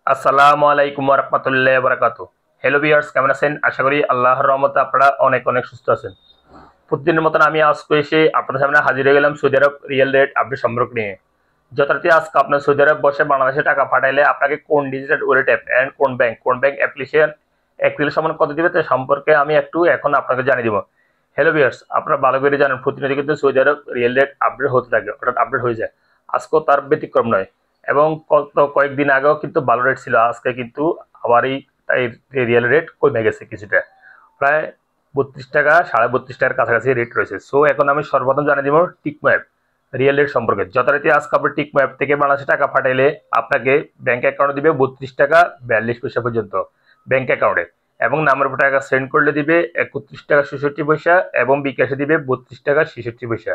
আসসালামু আলাইকুম ওয়া রাহমাতুল্লাহি ওয়া বারাকাতুহু। হ্যালো ভিউয়ার্স, কেমন আছেন? আশা করি আল্লাহর রহমতে আপনারা অনেক অনেক সুস্থ আছেন। প্রতিদিনের মতন আমি আজকে এসে আপনাদের সামনে হাজির হয়ে গেলাম সৌদি আরব রিয়েল রেট আপডেট সম্পর্ক নিয়ে। যথারীতি আজকে আপনার সৌদি আরব বসে বাংলাদেশে টাকা পাঠাইলে আপনাকে কোন ডিজিটাল ওয়ালেট অ্যাপ এন্ড কোন ব্যাংক অ্যাপ্লিকেশন অ্যাক্টিভের সমান কত দিবে তা সম্পর্কে আমি একটু এখন আপনাকে জানিয়ে দিব। হ্যালো ভিউয়ার্স, আপনারা ভালো করে জানেন প্রতিনিয়ত কিন্তু সৌদি আরব রিয়েল রেট আপডেট হতে থাকে, অর্থাৎ আপডেট হয়ে যায়। আজকেও তার ব্যতিক্রম নয়। এবং কয়েকদিন আগেও কিন্তু ভালো রেট ছিল, আজকে কিন্তু আবার এই রিয়েল রেট কমে গেছে কিছুটা, প্রায় 32 টাকা 32.5 টাকার কাছাকাছি রেট রয়েছে। সো এখন আমি সর্বপ্রথম জানিয়ে দিব টিকমো অ্যাপ রিয়েল রেট সম্পর্কে। যথারীতি আজকে আপনি টিকমো অ্যাপ থেকে বাংলাদেশে টাকা পাঠাইলে আপনাকে ব্যাংক অ্যাকাউন্টে দিবে 32 টাকা 42 পয়সা পর্যন্ত ব্যাংক অ্যাকাউন্টে, এবং নামের উপর টাকা সেন্ড করলে দিবে 31 টাকা 66 পয়সা, এবং বিকাশে দিবে 32 টাকা 66 পয়সা।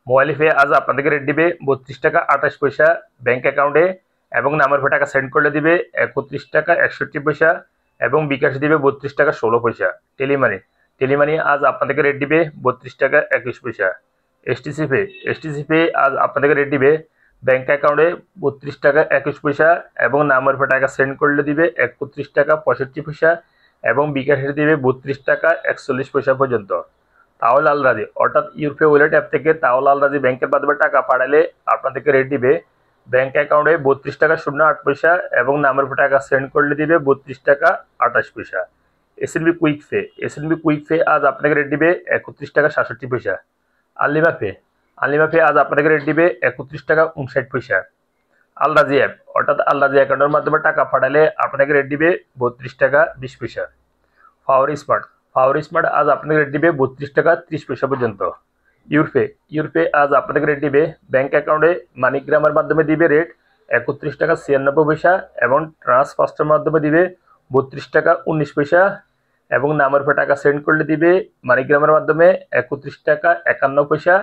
মোবাইল পে আজ আপনাদেরকে রেট দিবে 32 টাকা 28 পয়সা ব্যাংক অ্যাকাউন্টে, এবং নামের উপর টাকা সেন্ড করলে দিবে 31 টাকা 61 পয়সা, এবং বিকাশ দিবে 32 টাকা 16 পয়সা। টেলিমানি আজ আপনাদেরকে রেট দিবে 32 টাকা 21 পয়সা। এসটিসি পে আজ আপনাদেরকে রেট দিবে ব্যাংক অ্যাকাউন্টে 32 টাকা 21 পয়সা, এবং নামের উপর টাকা সেন্ড করলে দিবে 31 টাকা 65 পয়সা, এবং বিকাশে দিবে 32 টাকা 41 পয়সা পর্যন্ত। তাওয়াল আল রাজি অর্থাৎ ইউরোপে ওয়ালেট অ্যাপ থেকে তাওয়াল আল রাজি ব্যাংকের মাধ্যমে টাকা পাঠালে আপনাদেরকে রেট দিবে ব্যাংক অ্যাকাউন্টে 32 টাকা 08 পয়সা, এবং নামের উপর টাকা সেন্ড করলে দিবে 32 টাকা 28 পয়সা। এসএনবি কুইক পে আজ আপনাকে রেট দিবে 31 টাকা 67 পয়সা। আলিমা পে আজ আপনাকে রেট দিবে 31 টাকা 59 পয়সা। আল রাজি অ্যাপ অর্থাৎ আল রাজি অ্যাকাউন্টের মাধ্যমে টাকা পাঠালে আপনাকে রেট দিবে 32 টাকা 20 পয়সা। পাওয়ার স্মার্ট আজ আপনাকে রেট দিবে 32 টাকা 30 পয়সা পর্যন্ত। ইউরপে আজ আপনাকে রেট দিবে ব্যাংক অ্যাকাউন্টে মানিগ্রামের মাধ্যমে দিবে রেট 31 টাকা 96 পয়সা, এবং ট্রান্সফার্স্টের মাধ্যমে দিবে 32 টাকা 19 পয়সা, এবং নামের উপর টাকা সেন্ড করলে দিবে মানিগ্রামের মাধ্যমে 31 টাকা 51 পয়সা,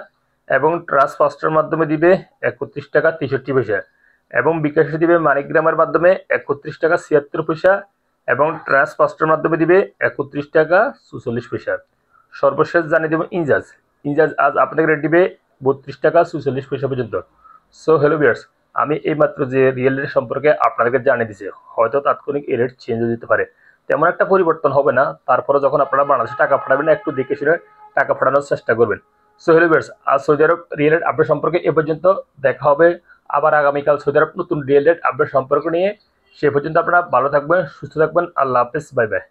এবং ট্রান্সফার্স্টের মাধ্যমে দিবে 31 টাকা 63 পয়সা, এবং বিকাশে দিবে মানিগ্রামের মাধ্যমে 31 টাকা 76 পয়সা, এবং ট্রান্সফার্স্টের মাধ্যমে দিবে 31 টাকা 44 পয়সা। সর্বশেষ জানিয়ে দেব ইনজাজ আজ আপনাকে রেট দিবে 32 টাকা 44 পয়সা পর্যন্ত। সো হ্যালো ভিউয়ার্স, আমি এইমাত্র যে রিয়েল রেট সম্পর্কে আপনাদেরকে জানিয়ে দিয়েছি, হয়তো তাৎক্ষণিক এই রেট চেঞ্জ হয়ে যেতে পারে, তেমন একটা পরিবর্তন হবে না। তারপরে যখন আপনারা বাংলাদেশে টাকা পাঠাবেন একটু দেখে শুনে টাকা পাঠানোর চেষ্টা করবেন। সো হ্যালো ভিউয়ার্স, আজ সৌদি আরব রিয়েল রেট আপডেট সম্পর্কে এ পর্যন্ত। দেখা হবে আবার আগামীকাল সৌদি আরব নতুন রিয়েল রেট আপডেট সম্পর্ক নিয়ে। সে পর্যন্ত আপনারা ভালো থাকবেন, সুস্থ থাকবেন। আল্লাহ হাফেজ, বাই বাই।